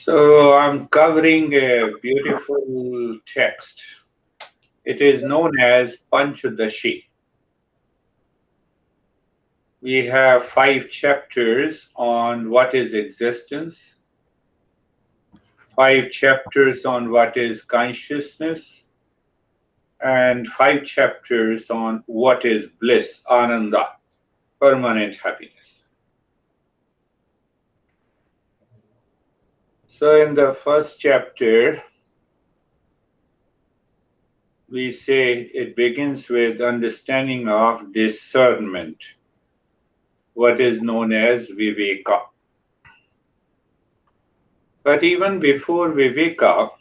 So I'm covering a beautiful text. It is known as Panchadashi. We have 5 chapters on what is existence, 5 chapters on what is consciousness, and 5 chapters on what is bliss, ananda, permanent happiness. So in the first chapter, we say it begins with understanding of discernment, what is known as viveka. But even before viveka,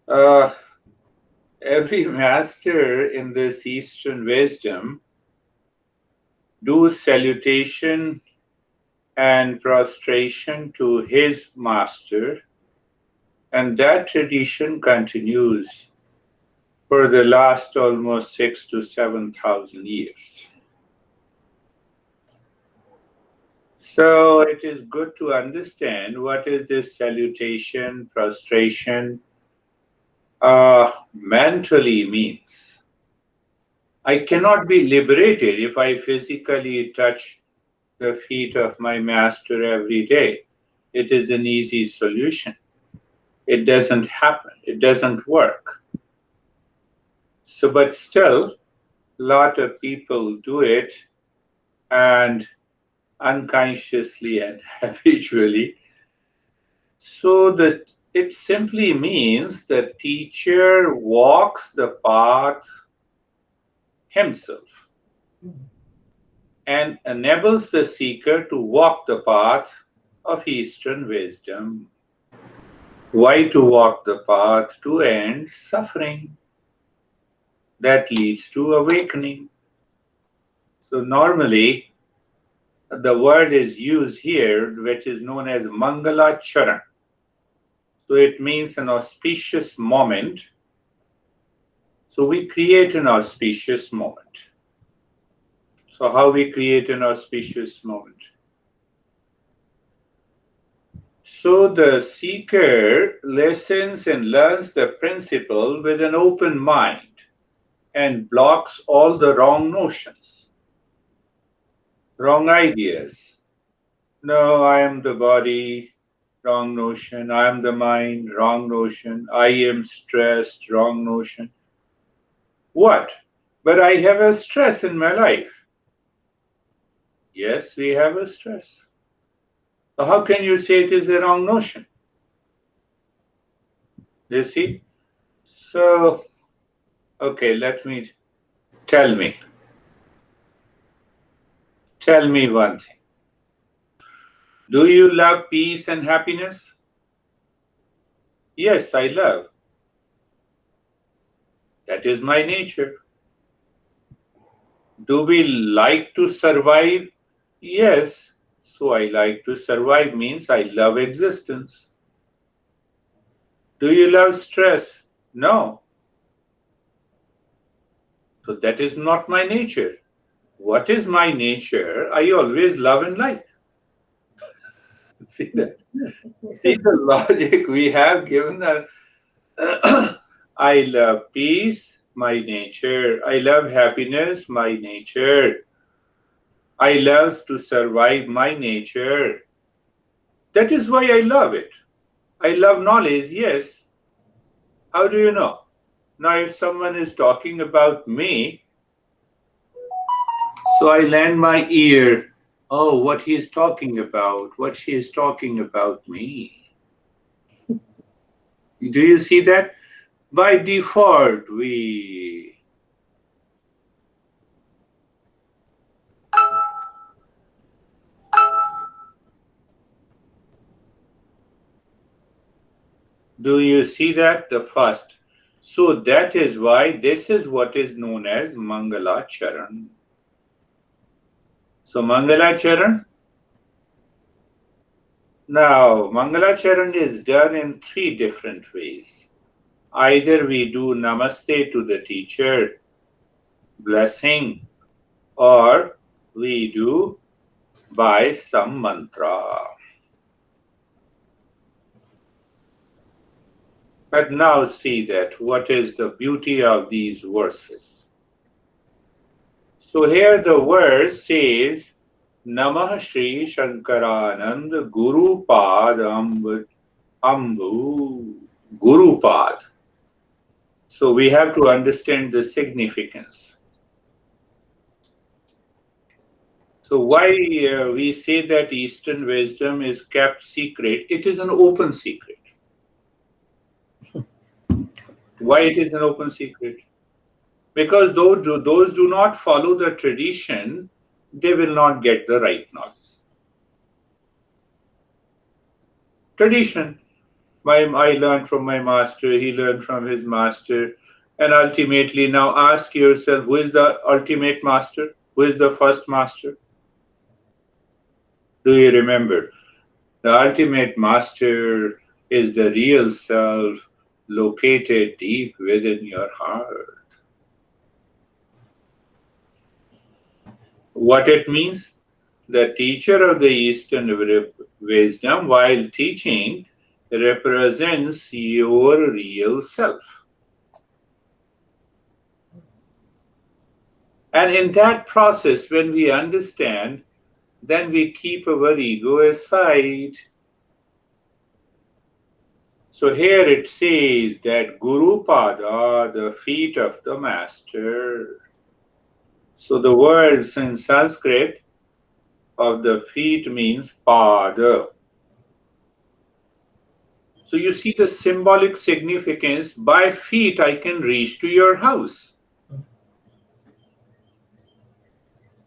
uh, every master in this Eastern wisdom do salutation and prostration to his master, and that tradition continues for the last almost 6 to 7,000 years. So it is good to understand what is this salutation, prostration mentally means. I cannot be liberated if I physically touch the feet of my master every day. It is an easy solution. It doesn't happen. It doesn't work. So, but still, a lot of people do it, and unconsciously and habitually. So that it simply means the teacher walks the path himself and enables the seeker to walk the path of Eastern wisdom. Why to walk the path? To end suffering. That leads to awakening. So normally, the word is used here, which is known as Mangala Charan. So it means an auspicious moment. So we create an auspicious moment. So how we create an auspicious moment? So the seeker listens and learns the principle with an open mind and blocks all the wrong notions, wrong ideas. No, I am the body, wrong notion. I am the mind, wrong notion. I am stressed, wrong notion. What? But I have a stress in my life. Yes, we have a stress. So how can you say it is a wrong notion? You see? So, okay, tell me. Tell me one thing. Do you love peace and happiness? Yes, I love. That is my nature. Do we like to survive? Yes. So I like to survive means I love existence. Do you love stress? No. So that is not my nature. What is my nature? I always love and like. See that? See the logic we have given that. I love peace, my nature. I love happiness, my nature. I love to survive, my nature. That is why I love it. I love knowledge, yes. How do you know? Now, if someone is talking about me, so I lend my ear. Oh, what he is talking about, what she is talking about me. Do you see that? By default, we do you see that? The first. So that is why this is what is known as Mangala Charan. So Mangala Charan. Now, Mangala Charan is done in 3 different ways. Either we do Namaste to the teacher, blessing, or we do by some mantra. But now see that what is the beauty of these verses. So here the verse says, Namah Shri Shankaranand Guru Pad Ambu Guru Pad. So we have to understand the significance. So why we say that Eastern wisdom is kept secret? It is an open secret. Why it is an open secret? Because those do not follow the tradition, they will not get the right knowledge. Tradition. I learned from my master, he learned from his master, and ultimately now ask yourself, who is the ultimate master? Who is the first master? Do you remember? The ultimate master is the real self located deep within your heart. What it means? The teacher of the Eastern wisdom, while teaching, represents your real self. And in that process, when we understand, then we keep our ego aside. So here it says that Guru Pada, the feet of the master. So the words in Sanskrit of the feet means Pada. So you see the symbolic significance. By feet I can reach to your house.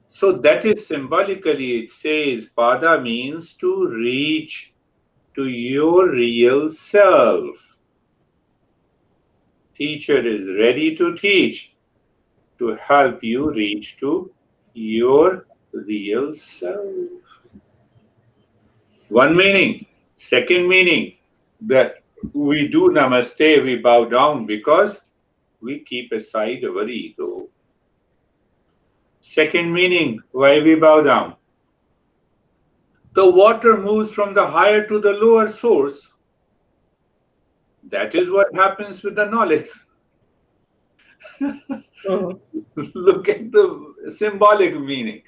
So that is symbolically, it says Pada means to reach to your real self. Teacher is ready to teach, to help you reach to your real self. One meaning. Second meaning, that we do namaste, we bow down because we keep aside our ego. Second meaning, why we bow down? The water moves from the higher to the lower source. That is what happens with the knowledge. Look at the symbolic meaning.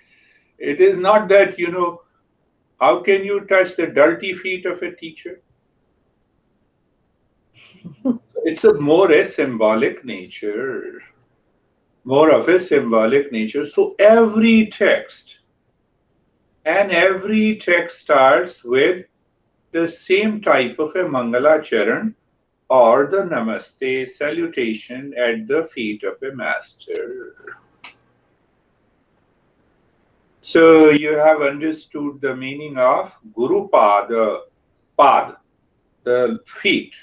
It is not that, how can you touch the dirty feet of a teacher? It's more a symbolic nature. More of a symbolic nature. So every text starts with the same type of a Mangala Charan or the Namaste salutation at the feet of a master. So you have understood the meaning of Guru Pada, the feet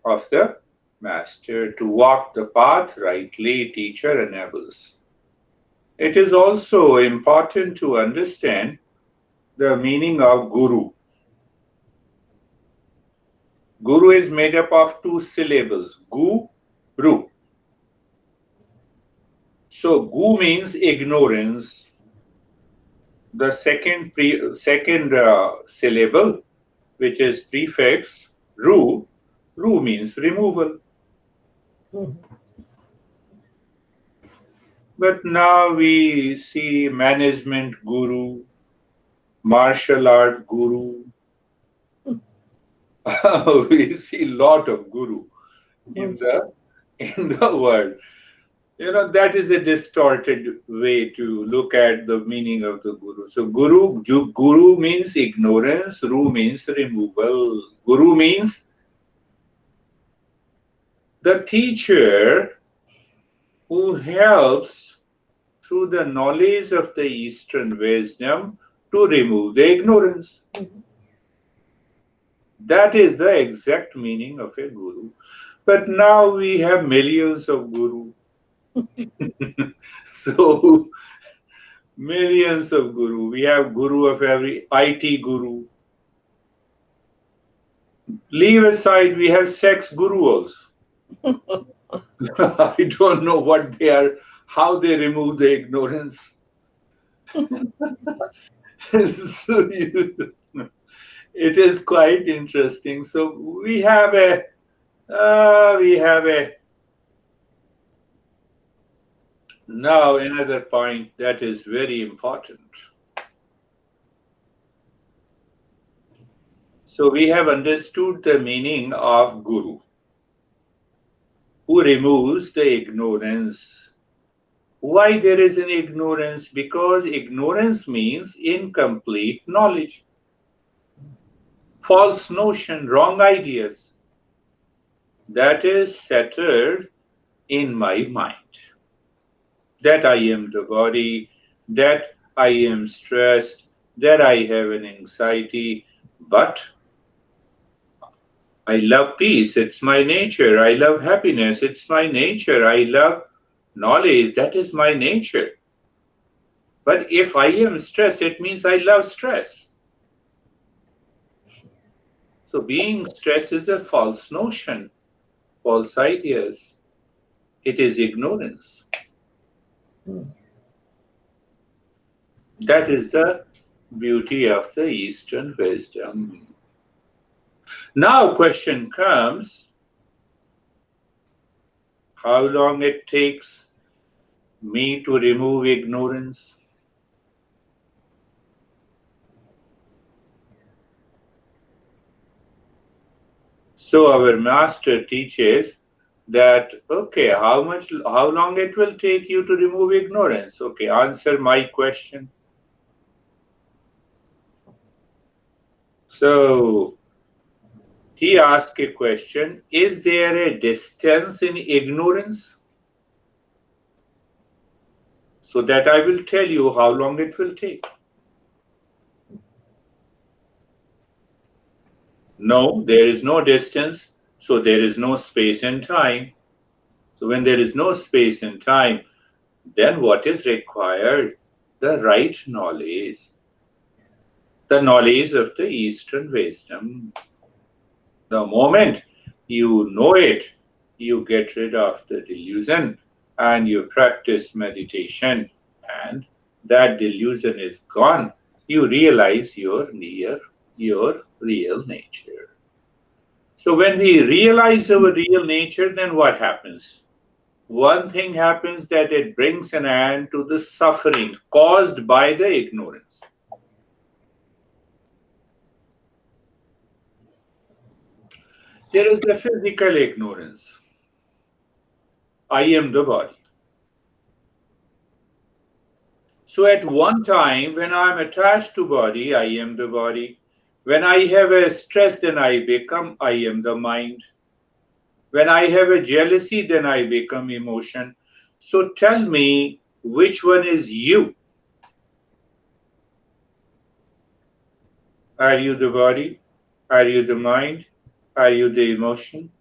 of the master. To walk the path rightly, teacher enables. It is also important to understand the meaning of Guru. Guru is made up of two syllables, Gu, Ru. So Gu means ignorance. The second syllable, which is prefix, Ru means removal. But now we see management guru, martial art guru. We see a lot of guru in the world. That is a distorted way to look at the meaning of the guru. So guru means ignorance, ru means removal. Guru means the teacher who helps through the knowledge of the Eastern wisdom to remove the ignorance. That is the exact meaning of a guru. But now we have millions of guru. So, millions of guru. We have guru of every IT guru. Leave aside, we have sex guru also. I don't know what they are, how they remove the ignorance. So it is quite interesting. So we have a now another point that is very important. So we have understood the meaning of guru, who removes the ignorance. Why there is an ignorance? Because ignorance means incomplete knowledge, false notion, wrong ideas that is settled in my mind. That I am the body, that I am stressed, that I have an anxiety, but I love peace, it's my nature. I love happiness, it's my nature. I love knowledge, that is my nature. But if I am stressed, it means I love stress. So being stressed is a false notion, false ideas. It is ignorance. That is the beauty of the Eastern wisdom. Now question comes, how long it takes me to remove ignorance? So our master teaches that, okay, how long it will take you to remove ignorance? Okay, answer my question. So he asked a question, is there a distance in ignorance? So that I will tell you how long it will take. No, there is no distance, so there is no space and time. So when there is no space and time, then what is required? The right knowledge, the knowledge of the Eastern wisdom. The moment you know it, you get rid of the delusion and you practice meditation, and that delusion is gone. You realize your real nature. So when we realize our real nature, then what happens? One thing happens, that it brings an end to the suffering caused by the ignorance. There is a physical ignorance. I am the body. So at one time, when I am attached to body, I am the body. When I have a stress, then I am the mind. When I have a jealousy, then I become emotion. So tell me, which one is you? Are you the body? Are you the mind? Are you the emotion?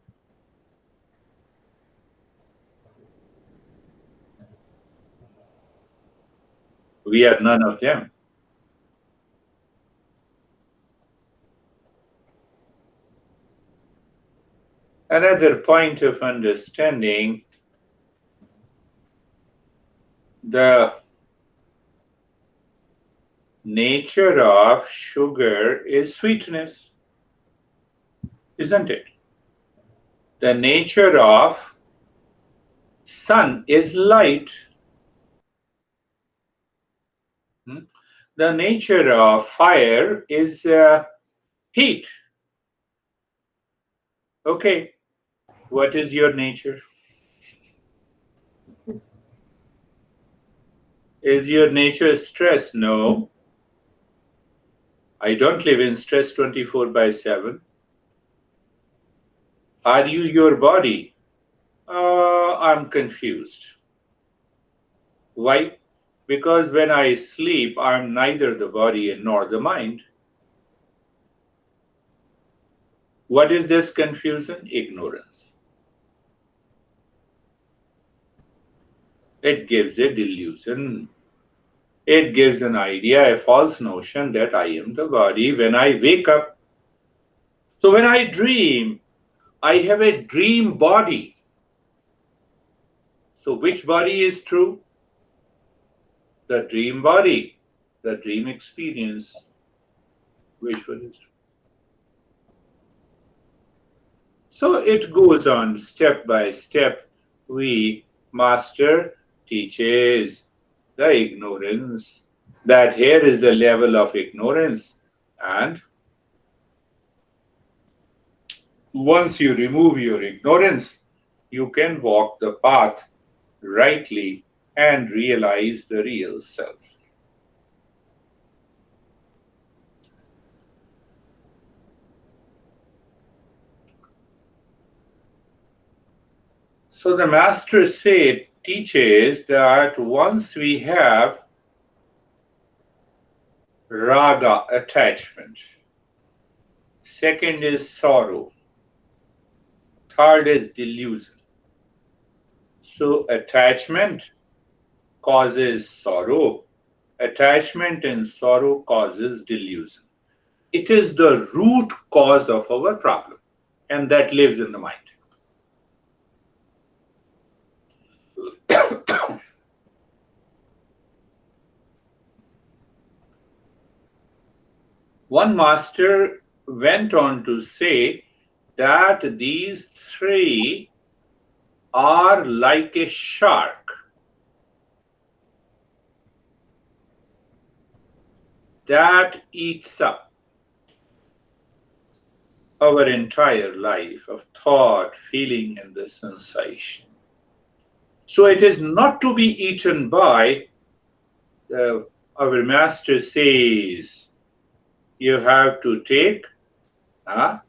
We are none of them. Another point of understanding, the nature of sugar is sweetness, isn't it? The nature of sun is light. Hmm? The nature of fire is heat. Okay, what is your nature? Is your nature stress? No, I don't live in stress 24 by 7. Are you your body? I'm confused. Why? Because when I sleep, I'm neither the body nor the mind. What is this confusion? Ignorance. It gives a delusion. It gives an idea, a false notion that I am the body when I wake up. So when I dream, I have a dream body. So which body is true? The dream body. the dream experience, which was. So it goes on step by step. We master teaches the ignorance, that here is the level of ignorance, and once you remove your ignorance, you can walk the path rightly and realize the real self. So the master teaches that once we have raga, attachment, second is sorrow, third is delusion. So attachment causes sorrow, attachment and sorrow causes delusion. It is the root cause of our problem, and that lives in the mind. One master went on to say that these three are like a shark that eats up our entire life of thought, feeling, and the sensation. So it is not to be eaten by, our master says, you have to take a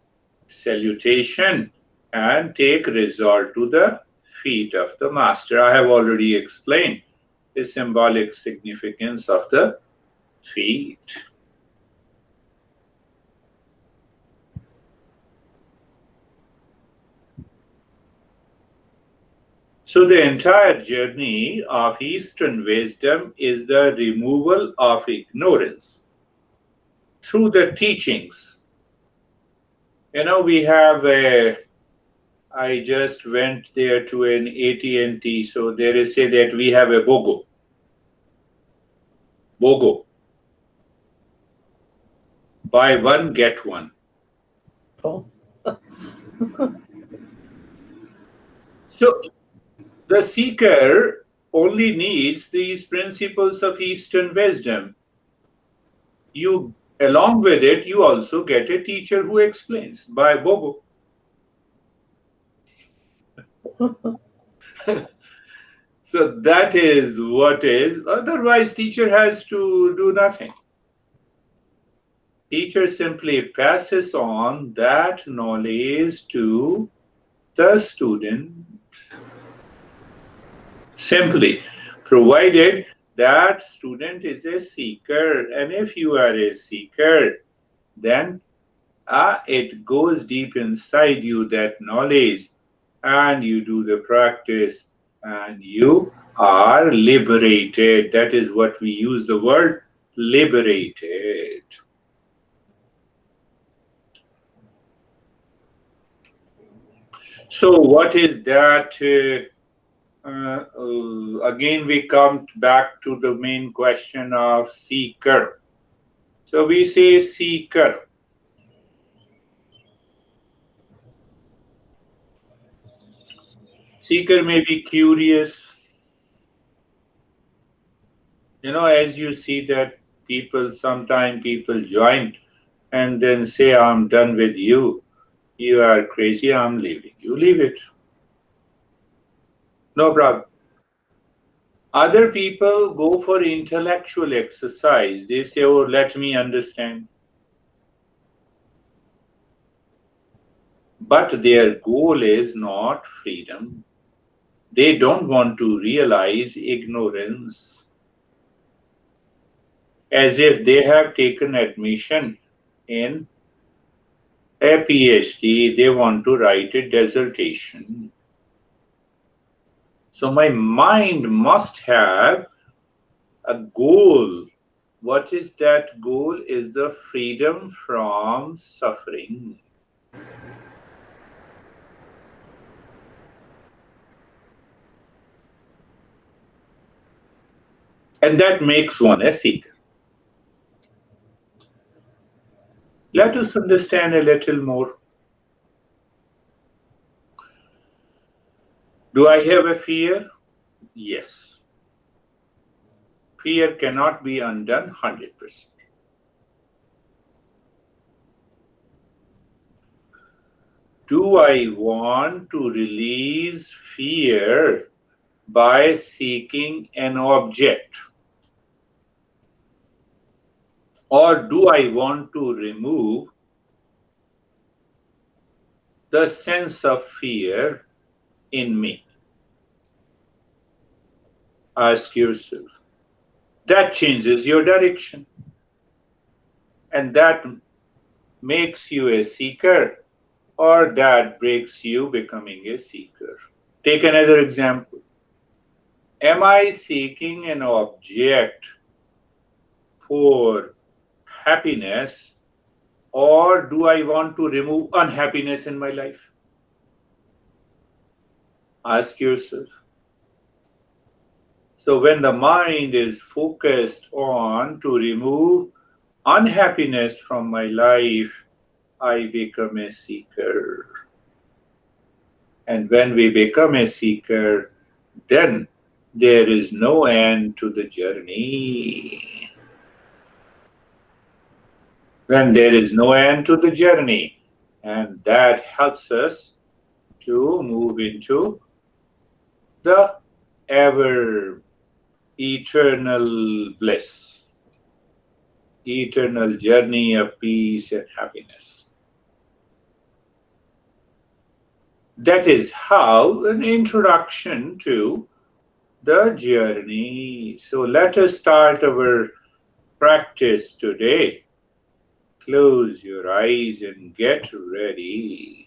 salutation and take resort to the feet of the master. I have already explained the symbolic significance of the feet. So the entire journey of Eastern wisdom is the removal of ignorance through the teachings. We have I just went there to an AT&T, so there is say that we have a BOGO. BOGO. Buy one, get one. Oh. So the seeker only needs these principles of Eastern wisdom. Along with it, you also get a teacher who explains by BOGO. So that is what is. Otherwise, teacher has to do nothing. Teacher simply passes on that knowledge to the student, simply, provided that student is a seeker. And if you are a seeker, then it goes deep inside you, that knowledge, and you do the practice, and you are liberated. That is what we use the word liberated. So what is that? Again, we come back to the main question of seeker. So we say seeker. Seeker may be curious. As you see that sometimes people join and then say, I'm done with you. You are crazy, I'm leaving. You leave it. No problem. Other people go for intellectual exercise. They say, oh, let me understand. But their goal is not freedom. They don't want to realize ignorance. As if they have taken admission in a PhD, they want to write a dissertation. So my mind must have a goal. What is that goal? Is the freedom from suffering. And that makes one a seeker. Let us understand a little more. Do I have a fear? Yes. Fear cannot be undone 100%. Do I want to release fear by seeking an object? Or do I want to remove the sense of fear in me? Ask yourself. That changes your direction. And that makes you a seeker, or that breaks you becoming a seeker. Take another example. Am I seeking an object for happiness, or do I want to remove unhappiness in my life? Ask yourself. So when the mind is focused on to remove unhappiness from my life, I become a seeker. And when we become a seeker, then there is no end to the journey. When there is no end to the journey, and that helps us to move into the ever eternal bliss, eternal journey of peace and happiness. That is how an introduction to the journey. So let us start our practice today. Close your eyes and get ready.